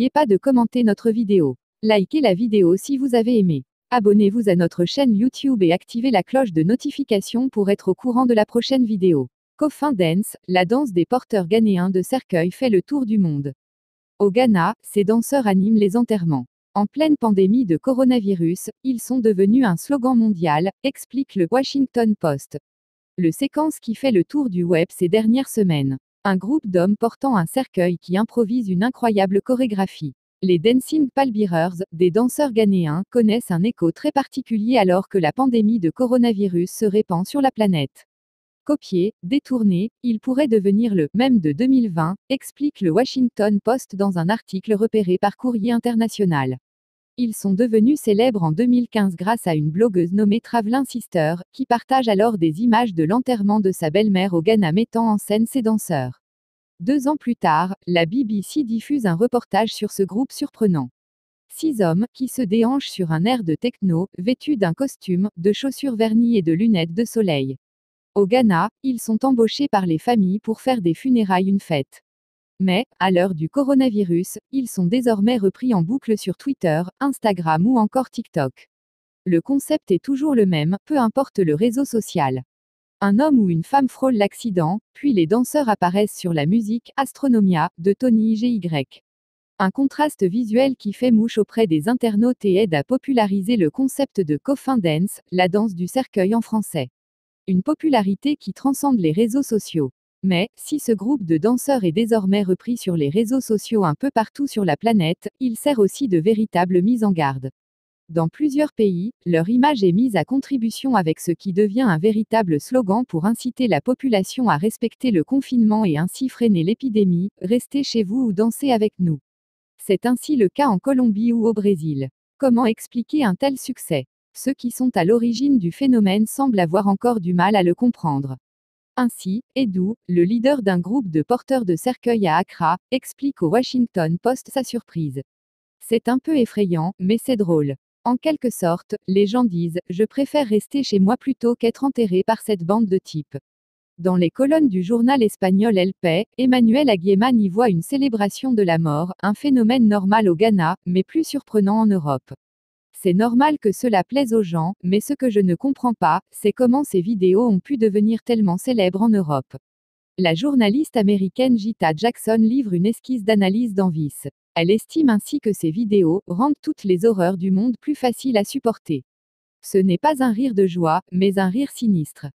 N'oubliez pas de commenter notre vidéo. Likez la vidéo si vous avez aimé. Abonnez-vous à notre chaîne YouTube et activez la cloche de notification pour être au courant de la prochaine vidéo. Coffin Dance, la danse des porteurs ghanéens de cercueil fait le tour du monde. Au Ghana, ces danseurs animent les enterrements. En pleine pandémie de coronavirus, ils sont devenus un slogan mondial, explique le Washington Post. Le séquence qui fait le tour du web ces dernières semaines. Un groupe d'hommes portant un cercueil qui improvise une incroyable chorégraphie. Les Dancing Pallbearers, des danseurs ghanéens, connaissent un écho très particulier alors que la pandémie de coronavirus se répand sur la planète. Copié, détourné, il pourrait devenir le mème de 2020, explique le Washington Post dans un article repéré par Courrier International. Ils sont devenus célèbres en 2015 grâce à une blogueuse nommée Travelin Sister, qui partage alors des images de l'enterrement de sa belle-mère au Ghana mettant en scène ses danseurs. 2 ans plus tard, la BBC diffuse un reportage sur ce groupe surprenant. 6 hommes, qui se déhanchent sur un air de techno, vêtus d'un costume, de chaussures vernies et de lunettes de soleil. Au Ghana, ils sont embauchés par les familles pour faire des funérailles une fête. Mais, à l'heure du coronavirus, ils sont désormais repris en boucle sur Twitter, Instagram ou encore TikTok. Le concept est toujours le même, peu importe le réseau social. Un homme ou une femme frôle l'accident, puis les danseurs apparaissent sur la musique Astronomia de Tony GY. Un contraste visuel qui fait mouche auprès des internautes et aide à populariser le concept de Coffin Dance, la danse du cercueil en français. Une popularité qui transcende les réseaux sociaux. Mais, si ce groupe de danseurs est désormais repris sur les réseaux sociaux un peu partout sur la planète, il sert aussi de véritable mise en garde. Dans plusieurs pays, leur image est mise à contribution avec ce qui devient un véritable slogan pour inciter la population à respecter le confinement et ainsi freiner l'épidémie, restez chez vous ou dansez avec nous. C'est ainsi le cas en Colombie ou au Brésil. Comment expliquer un tel succès? Ceux qui sont à l'origine du phénomène semblent avoir encore du mal à le comprendre. Ainsi, Edu, le leader d'un groupe de porteurs de cercueils à Accra, explique au Washington Post sa surprise. C'est un peu effrayant, mais c'est drôle. En quelque sorte, les gens disent, je préfère rester chez moi plutôt qu'être enterré par cette bande de types. Dans les colonnes du journal espagnol El País, Emmanuel Aguieman y voit une célébration de la mort, un phénomène normal au Ghana, mais plus surprenant en Europe. C'est normal que cela plaise aux gens, mais ce que je ne comprends pas, c'est comment ces vidéos ont pu devenir tellement célèbres en Europe. La journaliste américaine Gita Jackson livre une esquisse d'analyse d'Envis. Elle estime ainsi que ces vidéos rendent toutes les horreurs du monde plus faciles à supporter. Ce n'est pas un rire de joie, mais un rire sinistre.